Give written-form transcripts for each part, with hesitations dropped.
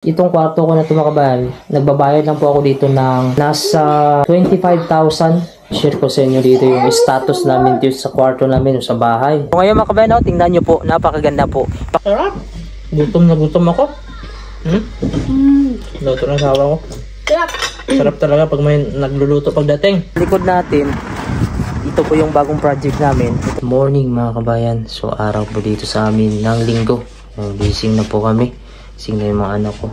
Itong kwarto ko na ito mga kabayan, nagbabayad lang po ako dito ng nasa 25,000. Share ko sa inyo dito yung status namin dito sa kwarto namin sa bahay. So, ngayon mga kabayan, tingnan nyo po, napakaganda po. Sarap! Gutom na gutom ako. Luto ng sawa ko. Sarap talaga pag may nagluluto pagdating. Likod natin, ito po yung bagong project namin. Morning mga kabayan, so araw po dito sa amin ng linggo. Gising na po kami. Gising na yung mga anak ko.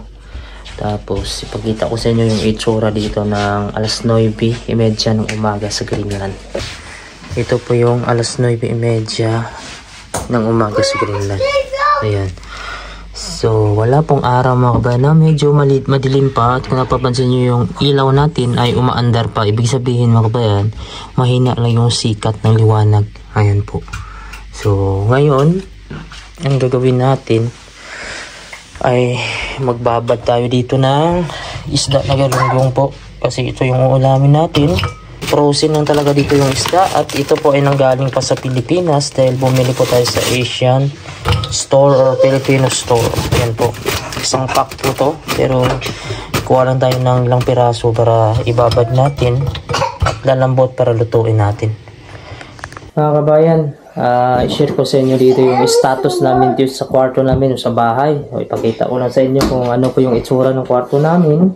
Tapos ipakita ko sa inyo yung itsura dito ng alas 9:30 ng umaga sa Greenland. Ito po yung alas 9:30 ng umaga sa Greenland. Ayan. So wala pong araw mga kabayan na medyo madilim pa. At kung napapansin nyo yung ilaw natin ay umaandar pa. Ibig sabihin mga kabayan, mahina lang yung sikat ng liwanag. Ayan po. So ngayon, ang gagawin natin ay magbabad tayo dito ng isda na galunggong po. Kasi ito yung uulamin natin. Frozen lang talaga dito yung isda. At ito po ay nanggaling pa sa Pilipinas dahil bumili po tayo sa Asian store or Filipino store. Yan po. Isang pack po to. Pero kuha lang tayo ng ilang piraso para ibabad natin. At lalambot para lutuin natin. Mga kabayan, i-share ko sa inyo dito yung status namin dito sa kwarto namin sa bahay. O, ipakita ko lang sa inyo kung ano po yung itsura ng kwarto namin.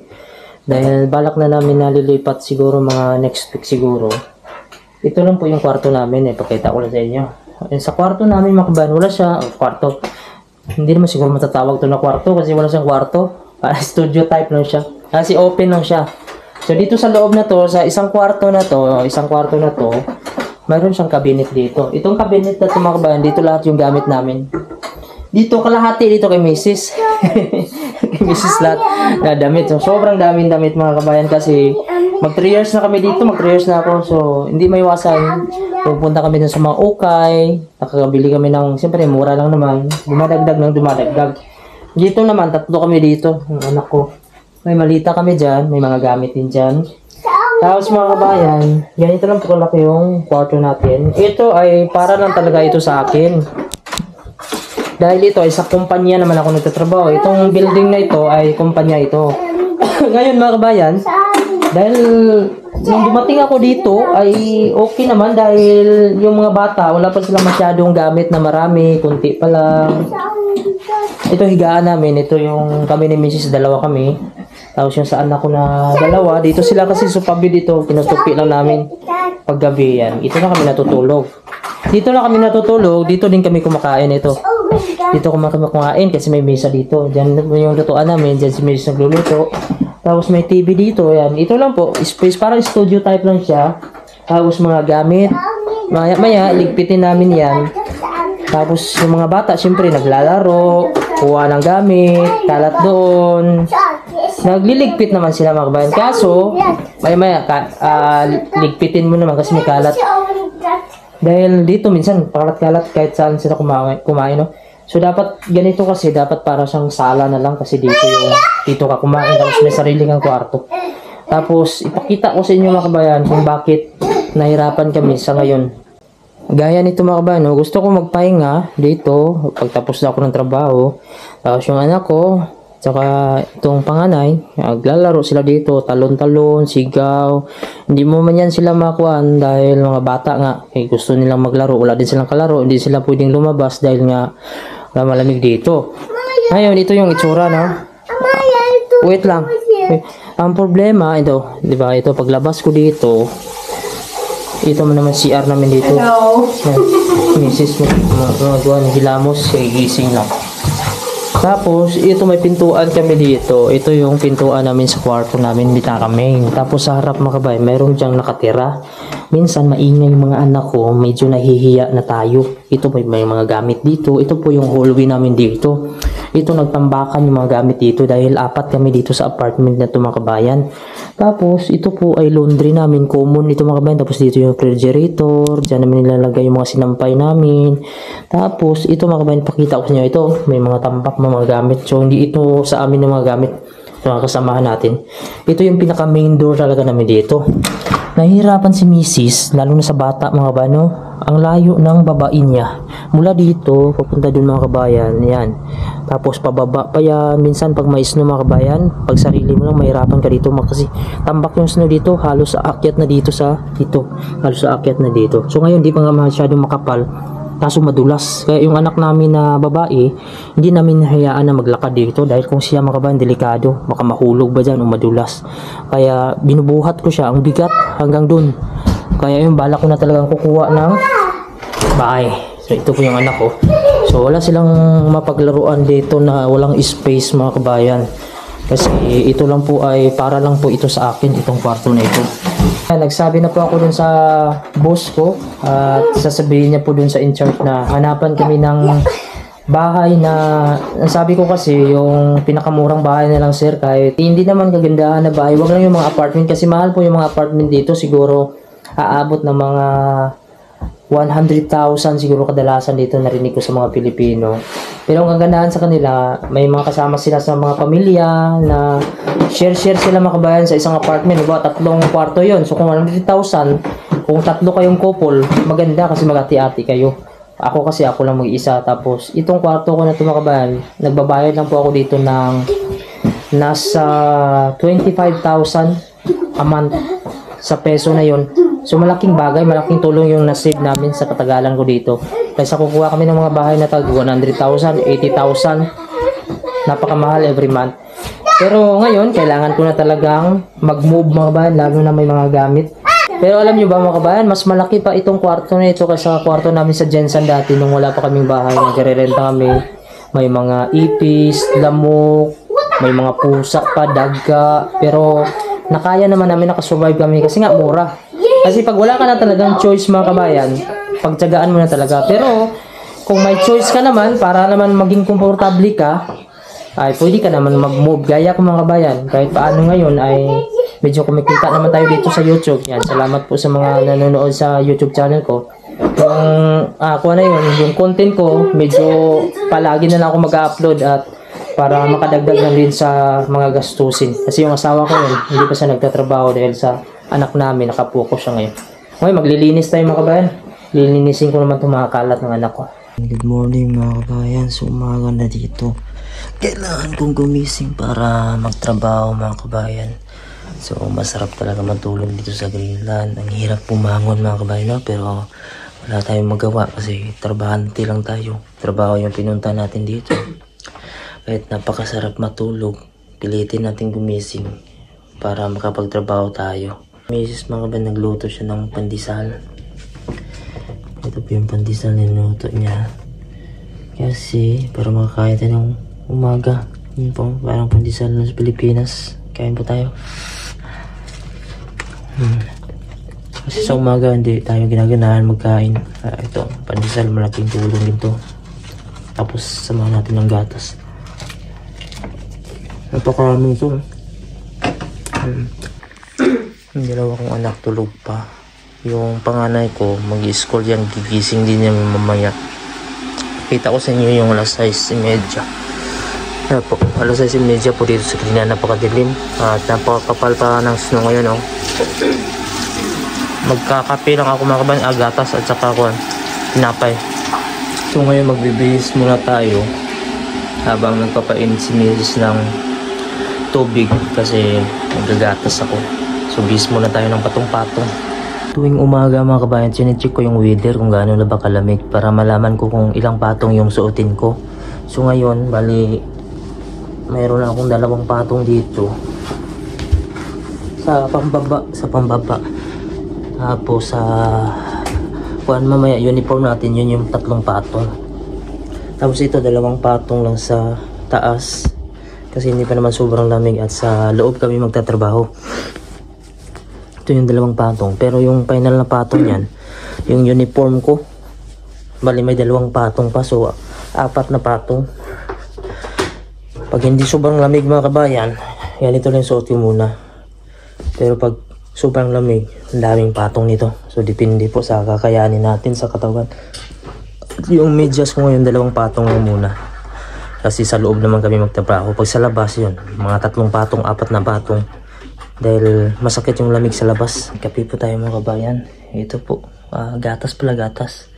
Dahil balak na namin nalilipat siguro mga next week siguro. Ito lang po yung kwarto namin. Ipakita ko lang sa inyo. Sa kwarto namin mga kabayan, wala siya. Kwarto. Hindi naman siguro matatawag ito na kwarto kasi wala siyang kwarto. Studio type lang siya. Kasi open lang siya. So dito sa loob na to, sa isang kwarto na to, mayroon siyang cabinet dito. Itong cabinet na ito mga kabayan, dito lahat yung gamit namin. Dito kalahati dito kay Mrs. Kay Mrs. lahat na damit. So sobrang daming damit mga kabayan kasi mag 3 years na kami dito, mag 3 years na ako. So hindi maiwasan. Pupunta kami dun sa mga ukay. Nakakabili kami ng, siyempre mura lang naman. Dumadagdag. Dito naman, 3 kami dito. Ang anak ko. May malita kami dyan. May mga gamit din dyan. Tapos mga kabayan, ganito lang po kalaki yung kwarto natin. Ito ay para lang talaga ito sa akin. Dahil ito ay sa kumpanya naman ako nagtatrabaho. Itong building na ito ay kumpanya ito. Ngayon mga kabayan, dahil nung dumating ako dito ay okay naman dahil yung mga bata, wala pa silang masyadong gamit na marami, kunti pa lang. Ito higaan namin, ito yung kami ni Mrs. dalawa kami. Tapos yung sa anak ko na dalawa, dito sila kasi supabi dito, pinutupi lang namin paggabi yan. Ito na kami natutulog. Dito na kami natutulog, dito din kami kumakain ito. Dito kami kumakain kasi may mesa dito. Diyan yung lutuan namin, diyan si Mrs. nagluluto. Tapos may TV dito, yan. Ito lang po, space, parang studio type lang siya. Tapos mga gamit, maya ligpitin namin yan. Tapos yung mga bata, syempre naglalaro, kuha ng gamit, kalat doon. Nagliligpit naman sila mga kabayan. Kaso, maya ligpitin mo naman kasi may kalat. Dahil dito minsan, pakalat-kalat kahit saan sila kumain, no? So dapat ganito kasi, dapat para siyang sala na lang kasi dito ka kumain tapos may sarili kang kwarto. Tapos ipakita ko sa inyo mga kabayan kung bakit nahirapan kami sa ngayon. Gaya nito mga kabayan, no? Gusto ko magpahinga dito pagtapos na ako ng trabaho. Tapos yung anak ko, tsaka itong panganay, naglalaro sila dito, talon-talon, sigaw. Hindi mo man yan sila makuhaan dahil mga bata nga, gusto nilang maglaro, wala din silang kalaro, hindi sila pwedeng lumabas dahil nga malamig dito. Ngayon, ito yung itsura, no? Wait lang. Ang problema, ito, di ba, ito, paglabas ko dito, ito mo naman CR namin dito. Hello. Mrs. Mga hilamos, gising lang. Tapos, ito may pintuan kami dito. Ito yung pintuan namin sa kwarto namin, bitakaming. Tapos sa harap mga kabayan, mayroon diyang nakatira. Minsan maingay yung mga anak ko, medyo nahihiya na tayo. Ito may mga gamit dito. Ito po yung hallway namin dito. Ito nagtambakan yung mga gamit dito dahil 4 kami dito sa apartment na ito mga kabayan. Tapos ito po ay laundry namin, common ito mga kabayan. Tapos dito yung refrigerator, dyan namin nilalagay yung mga sinampay namin. Tapos ito mga kabayan, pakita ko sa inyo ito, may mga tambak mga gamit. So hindi ito sa amin ng mga gamit. sa mga kasamahan natin. Ito yung pinaka main door talaga namin dito. Nahihirapan si Mrs. lalo na sa bata mga kabano. Ang layo ng babain niya. Mula dito, papunta dun mga kabayan. Yan. Tapos pababa pa yan. Minsan pag may snow mga kabayan, pag sarili mo lang mahirapan ka dito. Kasi tambak yung snow dito. Halos sa akyat na dito sa dito. Halos sa akyat na dito. So ngayon di pa nga masyadong makapal. Kaso madulas. Kaya yung anak namin na babae, hindi namin hayaan na maglakad dito. Dahil kung siya mga kabayan, delikado. Baka mahulog ba dyan o madulas. Kaya binubuhat ko siya. Ang bigat hanggang dun. Kaya yung bala ko na talagang kukuha ng bahay. So ito po yung anak ko. So wala silang mapaglaruan dito na walang space mga kabayan. Kasi ito lang po ay para lang po ito sa akin, itong kwarto na ito. Nagsabi na po ako dun sa boss ko at sasabihin niya po dun sa in-charge na hanapan kami ng bahay na sabi ko kasi yung pinakamurang bahay na lang sir, kahit hindi naman kagandahan na bahay, wag lang yung mga apartment kasi mahal po yung mga apartment dito, siguro aabot ng mga 100,000 siguro kadalasan dito narinig ko sa mga Pilipino. Pero ang kagandahan sa kanila, may mga kasama sila sa mga pamilya na share sila mga kabayan sa isang apartment. Diba? 3 kwarto yon. So kung 100,000, kung 3 kayong couple, maganda kasi mag-ati-ati kayo. Ako lang mag-isa. Tapos itong kwarto ko na ito mga kabayan, nagbabayad lang po ako dito ng nasa 25,000 a month sa peso na yon. So malaking bagay, malaking tulong yung nasave namin sa katagalan ko dito. Kaysa kukuha kami ng mga bahay na tag 100,000, 80,000, napakamahal every month. Pero ngayon, kailangan ko na talagang mag-move mga kabayan, lalo na may mga gamit. Pero alam nyo ba mga kabayan, mas malaki pa itong kwarto na ito kaysa kwarto namin sa Jensen dati nung wala pa kaming bahay. Nagre-renta kami, may mga ipis, lamok, may mga pusa pa, daga. Pero nakaya naman namin, nakasurvive kami kasi nga mura. Kasi pag wala ka na talagang choice mga kabayan, pagtyagaan mo na talaga. Pero kung may choice ka naman, para naman maging komportable ka, ay pwede ka naman mag-move. Gaya ko mga kabayan, kahit paano ngayon ay medyo kumikita naman tayo dito sa YouTube. Yan, salamat po sa mga nanonood sa YouTube channel ko. Yung content ko, medyo palagi na lang ako mag-upload at para makadagdag na rin sa mga gastusin. Kasi yung asawa ko yun, hindi pa siya nagtatrabaho dahil sa anak namin, nakapokus siya ngayon. Ngayon, maglilinis tayo mga kabayan. Lilinisin ko naman itong mga kalat ng anak ko. Good morning mga kabayan. So umaga na dito. Kailangan kong gumising para magtrabaho mga kabayan. So masarap talaga matulog dito sa Greenland. Ang hirap pumangon mga kabayan, no? Pero wala tayong magawa kasi trabahante lang tayo. Trabaho yung pinunta natin dito. Kahit napakasarap matulog, pilitin natin gumising para makapagtrabaho tayo. Mrs. mga kabayan, nagluto siya ng pandesal. Ito po yung pandesal na niluto niya. Kasi para makakain tayo ng umaga. Yun po, parang pandesal na sa Pilipinas. Kain po tayo. Kasi sa umaga hindi tayo ginaganahan magkain. Ito, pandesal, malaking tulong din to. Tapos samahan natin ng gatas. Napakarami ito. Yung dalawa kong anak tulog pa. Yung panganay ko, mag-school yan, gigising din niya mamaya. Kita ko sa inyo yung alas 6:30. Po, alas 6:30 po dito sa Greenland, napakadilim. At napakapal pa ng snow ngayon, oh. Magkakape lang ako mga kabayan, gatas at saka ako, tinapay. So ngayon magbibihis muna tayo habang nagpapainit si Mrs. ng tubig kasi nagagatas ako. So bis muna tayo ng patong-patong. Tuwing umaga mga kabayan, sinecheck ko yung weather kung gaano na ba kalamig para malaman ko kung ilang patong yung suotin ko. So ngayon, bali mayroon akong 2 patong dito sa pambaba. Tapos sa mamaya uniform natin, yun yung 3 patong. Tapos ito 2 patong lang sa taas kasi hindi pa naman sobrang lamig at sa loob kami magtatrabaho. Ito yung 2 patong. Pero yung final na patong yan, yung uniform ko, bali may 2 patong pa. So 4 na patong. Pag hindi sobrang lamig mga kabayan, yan ito lang suot ko muna. Pero pag sobrang lamig, ang daming patong nito. So depende po sa kakayanin natin sa katawan. Yung medyas ko ngayon 2 patong lang muna. Kasi sa loob naman kami magtrabaho. Pag sa labas yun, mga 3 patong, 4 na patong. Dahil masakit yung lamig sa labas. Kape po tayo mga kabayan. Ito po, gatas pala, gatas.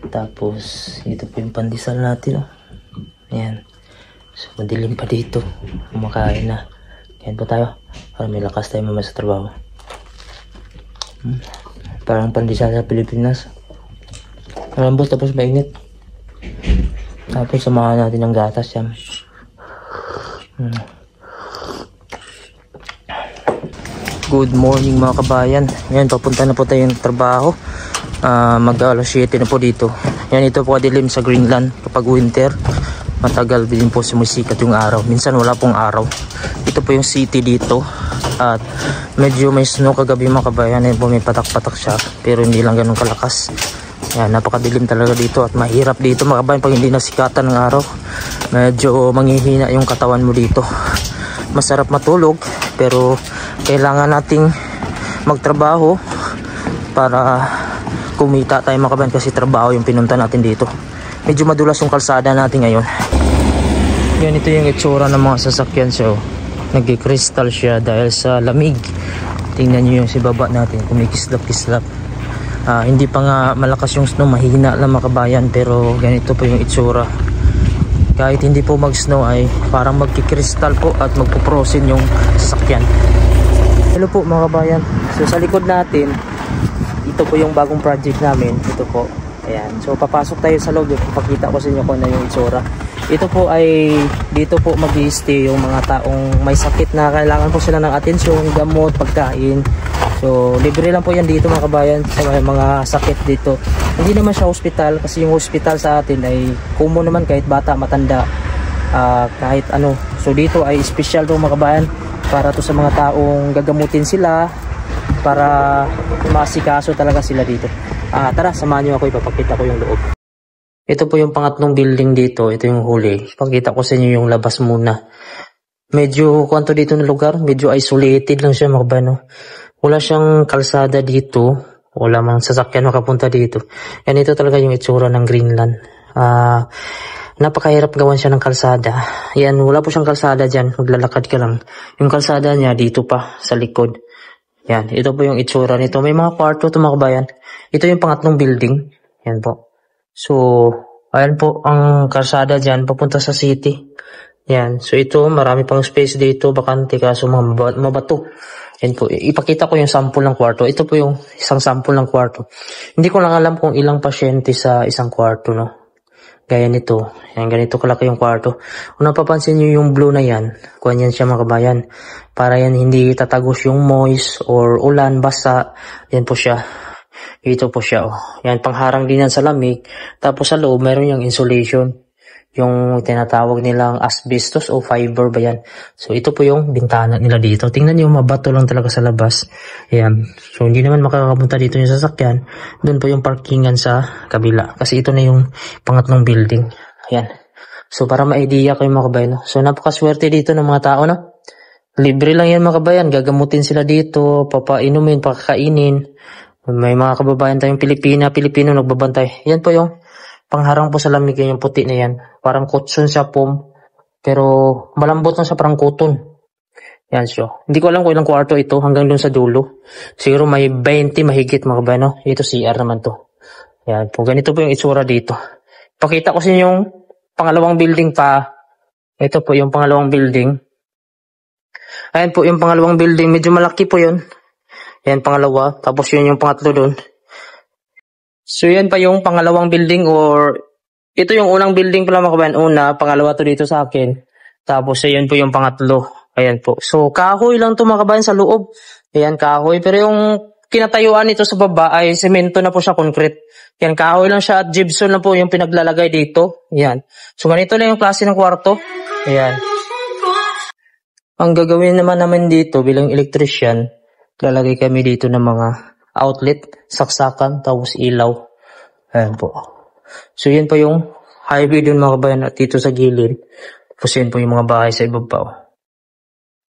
Tapos, ito po yung pandesal natin. Oh. Ayan. So, madilim pa dito. Kumakain na. Kain po tayo. Para may lakas tayo mamaya sa trabaho. Parang pandesal sa Pilipinas. Malambot tapos mainit. Tapos samahan natin ng gatas yan. Good morning mga kabayan. Ngayon papunta na po tayo ng trabaho. Mag-alas 7 na po dito. Yan, ito po kadilim sa Greenland kapag winter. Matagal din po sumisikat yung araw. Minsan wala pong araw. Ito po yung city dito. At medyo may snow kagabi mga kabayan. Yan po may patak-patak siya. Pero hindi lang ganun kalakas. Yan, napakadilim talaga dito at mahirap dito mga kabayan pag hindi nasikatan ng araw. Medyo manghihina yung katawan mo dito. Masarap matulog pero kailangan nating magtrabaho para kumita tayo mga kabayan kasi trabaho yung pinunta natin dito. Medyo madulas yung kalsada natin ngayon. Yan, ito yung itsura ng mga sasakyan siya. Nag-crystal siya dahil sa lamig. Tingnan nyo yung si baba natin kumikislap-kislap. Hindi pa nga malakas yung snow, mahina lang mga kabayan, pero ganito po yung itsura. Kahit hindi po mag-snow ay parang magkikristal po at magpuprosin yung sasakyan. Hello po mga kabayan. So sa likod natin, ito po yung bagong project namin. Ito po. Ayan. So papasok tayo sa loob. Papakita ko sa inyo kung ano yung itsura. Ito po ay dito po mag-i-stay yung mga taong may sakit na kailangan po sila ng atensyon, gamot, pagkain. So libre lang po yan dito mga kabayan sa mga sakit dito. Hindi naman siya hospital kasi yung hospital sa atin ay common naman kahit bata, matanda, kahit ano. So dito ay special to mga kabayan para to sa mga taong gagamutin sila para maasikaso talaga sila dito. Tara, samahan nyo ako, ipapakita ko yung loob. Ito po yung pangatlong building dito. Ito yung huli. Pakita ko sa inyo yung labas muna. Medyo, kwanto dito na lugar, medyo isolated lang siya mga kabayan. No? Wala siyang kalsada dito. Wala mang sasakyan makapunta dito. Yan, ito talaga yung itsura ng Greenland. Napakahirap gawan siya ng kalsada. Yan, wala po siyang kalsada dyan. Maglalakad ka lang. Yung kalsada niya dito pa sa likod. Yan, ito po yung itsura nito. May mga kwarto ito mga kabayan. Ito yung pangatlong building. Yan po. So, ayan po ang kalsada dyan, papunta sa city. Yan. So, ito, marami pang space dito, bakante kaso mga mabato. Yan po. Ipakita ko yung sample ng kwarto. Ito po yung isang sample ng kwarto. Hindi ko lang alam kung ilang pasyente sa isang kwarto, no? Gaya nito. Yan, ganito kalaki yung kwarto. Kung napapansin nyo yung blue na yan, kuha yan siya mga kabayan. Para yan hindi tatagos yung moist or ulan, basa. Yan po siya. Ito po siya. Oh. Yan, pangharang din yan sa lamig. Tapos sa loob, meron yung insulation. Yung tinatawag nilang asbestos o fiber ba yan. So, ito po yung bintana nila dito. Tingnan nyo, mabato lang talaga sa labas. Ayan. So, hindi naman makakapunta dito yung sasakyan. Doon po yung parkingan sa kabila. Kasi ito na yung pangatlong building. Ayan. So, para ma-idea kayo mga kabayan. No? So, napakaswerte dito ng mga tao, no? Libre lang yan mga kabayan. Gagamutin sila dito, papainumin, pakakainin. May mga kababayan tayong Pilipino nagbabantay. Yan po yung pangharang po sa lamig, yung puti na yan. Parang kutsun siya po. Pero malambot na siya, parang kuton. Yan siya. Hindi ko alam kung ilang kwarto ito hanggang dun sa dulo. Siguro may 20 mahigit mga kabayan. No? Ito CR naman to. Yan po. Ganito po yung itsura dito. Pakita ko sa inyo yung pangalawang building pa. Ito po yung pangalawang building. Ayan po yung pangalawang building. Medyo malaki po yun. Yan, pangalawa. Tapos yun yung pangatlo doon. So, yan pa yung pangalawang building or ito yung unang building pala mga kabayan. Una, pangalawa to dito sa akin. Tapos, yan po yung pangatlo. Ayan po. So, kahoy lang to mga kabayan sa loob. Ayan, kahoy. Pero yung kinatayuan nito sa baba ay semento na po siya, concrete. Yan, kahoy lang siya at gypsum na po yung pinaglalagay dito. Ayan. So, ganito lang yung klase ng kwarto. Ayan. Ang gagawin naman dito bilang electrician, lalagay kami dito ng mga outlet, saksakan, tapos ilaw. Ayan po. So, yan po yung highway dun mga kabayan at dito sa gilid. Tapos yan po yung mga bahay sa ibaba.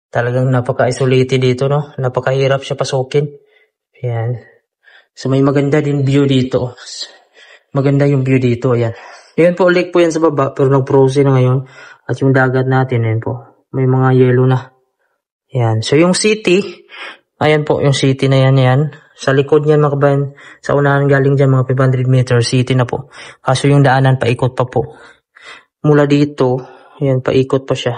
Talagang napaka-isolated dito, no? Napakahirap siya pasukin. Ayan. So, may maganda din view dito. Maganda yung view dito. Ayan. Yun po, lake po yan sa baba, pero nag-frozen na ngayon. At yung dagat natin, ayan po, may mga yellow na. Yan. So, yung city, ayan po, yung city na yan. Sa likod niyan, mga kabayan, sa unahan galing dyan, mga 500 meters, city na po. Kaso yung daanan, paikot pa po. Mula dito, ayan, paikot pa siya.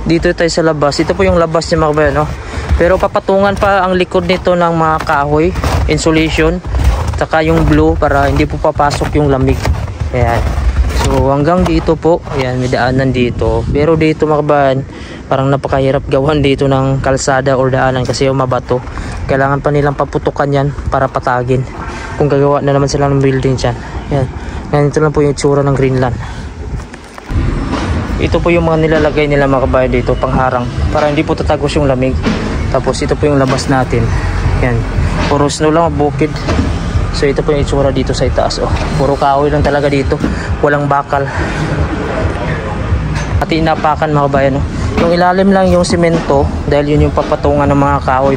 Dito tayo sa labas. Ito po yung labas niya, mga kabayan, no? Pero papatungan pa ang likod nito ng mga kahoy, insulation, saka yung blue para hindi po papasok yung lamig. Ayan. So hanggang dito po, ayan, may daanan dito. Pero dito, mga kabayan, parang napakahirap gawan dito ng kalsada or daanan kasi yung mabato. Kailangan pa nilang paputukan yan para patagin. Kung gagawa na naman sila ng building dyan. Ayan. Ganito lang po yung itsura ng Greenland. Ito po yung mga nilalagay nila, mga kabayan, dito, pangharang. Para hindi po tatagos yung lamig. Tapos ito po yung labas natin. Ayan. Puro snow lang, bukid. So ito po yung itsura dito sa itaas. Oh, puro kahoy lang talaga dito. Walang bakal. At inapakan, mga kabayan. Yung ilalim lang yung simento dahil yun yung papatungan ng mga kahoy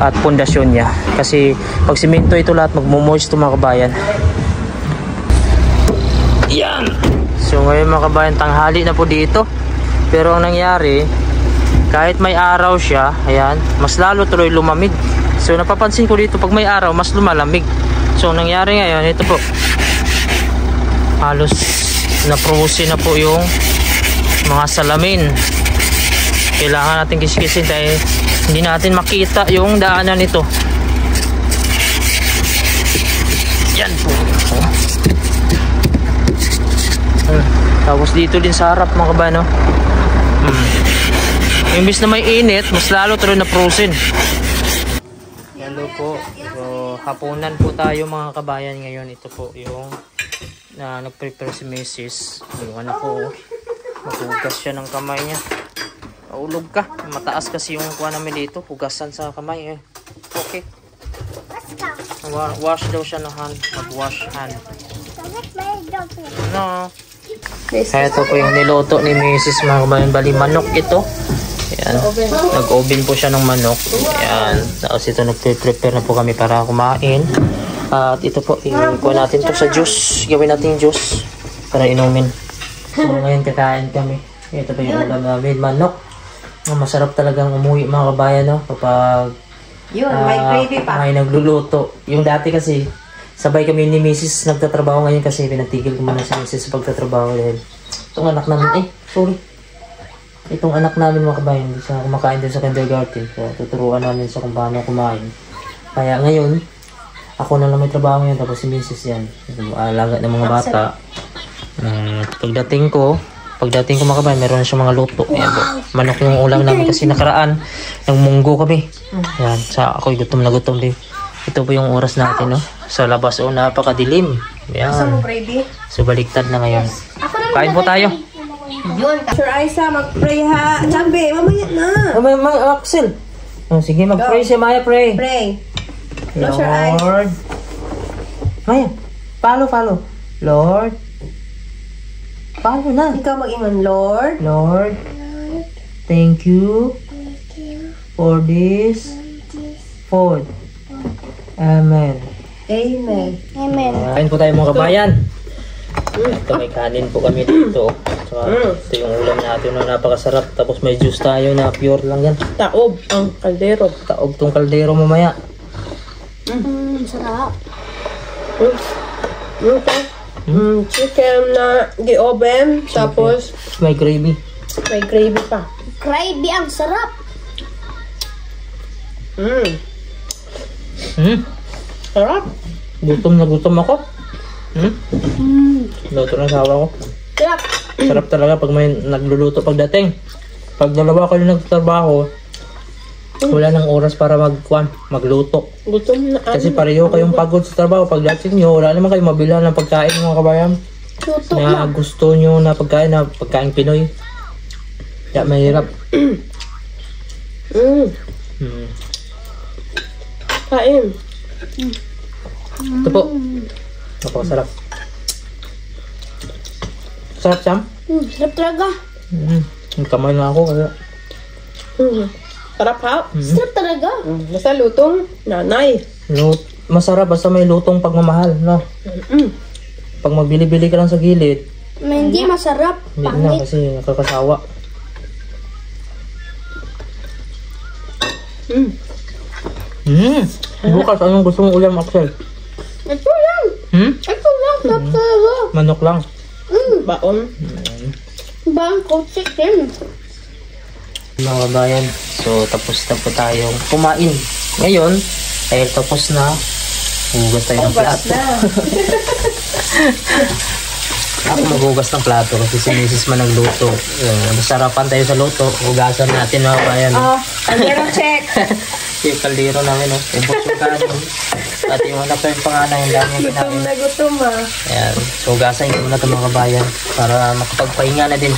at pundasyon niya. Kasi pag simento ito lahat, magmo-moist ito, mga kabayan. Yan. So ngayon, mga kabayan, tanghali na po dito. Pero ang nangyari, kahit may araw siya, ayan, mas lalo tuloy lumamig. So napapansin ko dito, pag may araw, mas lumalamig. So nangyari ngayon, ito po, halos na-frozen na po yung mga salamin. Kailangan natin kiskisin dahil hindi natin makita yung daanan nito. Yan po. Tapos dito din sa harap, mga kabayan, no? Imbis na may init, mas lalo tuloy na frozen. Hello po. So, hapunan po tayo, mga kabayan, ngayon. Ito po yung nag-prepare si Mrs. Yung anak ko, maghugas siya ng kamay niya. Maulog ka. Mataas kasi yung kuha namin dito. Hugasan sa kamay. Okay. Wash daw siya ng hand. Mag-wash hand. No. Kaya ito po yung niluto ni Mrs. mga kabayan. Bali, manok ito. Ayan. Nag-oven po siya ng manok. Ayan. Tapos ito nag-prepare na po kami para kumain. At ito po, ikuha natin to sa juice. Gawin natin yung juice para inumin. So ngayon kakain kami. Ito po yung ulam namin. Manok. Masarap talagang umuwi, mga kabayan, no? Kapag may gravy pa. May nagluluto. Yung dati kasi, sabay kami ni Mrs. nagtatrabaho ngayon kasi pinatigil ko muna si Mrs. sa pagtatrabaho dahil itong anak namin, itong anak namin, mga kabayan, hindi siya kumakain din sa kindergarten. So, tuturuan namin sa kung paano kumain. Kaya ngayon, ako na lang may trabaho ngayon, tapos si Mrs. yan. Alaga ng mga bata. Pagdating ko, mga kabayan, meron na siyang mga luto. Ayan po. Manok yung ulam namin kasi nakaraan, nang munggo kami. Ayan, ako'y gutom na gutom din. Ito po yung oras natin, no? Sa labas, napakadilim. Ayan. So, baliktad na ngayon. Kain po tayo. Sir Aiza, mag-pray ha. Sabi, mamaya na. Axel. Sige, mag-pray si Maya, pray. Pray. Sir Aiza. Lord. Maya, follow. Lord. Follow na. Ikaw mag-ingon, Lord. Lord, thank you for this food. Amen. Amen. Kain po tayo, mga kabayan. Ito, may kanin po kami dito. Ito yung ulam natin na napakasarap. Tapos may juice tayo na pure lang yan. Taob ang kaldero. Taob tong kaldero mamaya. Sarap. Chicken na gi-oven. Tapos may gravy. may gravy pa. Gravy ang sarap. Sarap. Gutom na gutom ako. Luto ng sawa ko. Sarap. Sarap talaga pag may nagluluto pagdating. Pag dalawa kayo nagtrabaho, wala nang oras para magluto. Gutom na. Kasi pareho kayong pagod sa trabaho. Pagdating nyo, wala naman kayo mabila ng pagkain, mga kabayan. Na gusto nyo na pagkain Pinoy. Kaya mahirap. Kain. Ito po. Napakasarap. Sarap, Sam? Sarap talaga. Kamay na ako. Kaya. Sarap ha? Sarap talaga. Basta lutong nanay. Masarap basta may lutong pagmamahal, no? Pag magbili-bili ka lang sa gilid, Hindi masarap. hindi na Pangit. kasi nakakasawa. Bukas, anong gusto mong ulam, Axel? Ito lang. Ito lang. Sarap talaga. Manok lang. Baon. Bangko chicken. Mga kabayan, so tapos na po tayong kumain. Ngayon, dahil tapos na, hugas tayo ng plato. Ako maghugas ng plato kasi si Mrs. man nagluto. Masarapan tayo sa luto. Hugasan natin mga kabayan. Kaldero check. Yung kaldero namin, ubos yung kanin. At yung anak ko yung panganay, yung dami yung kinain. Gutom ah. Ayan, so hugasan ko muna ito mga kabayan para makapagpahinga na din.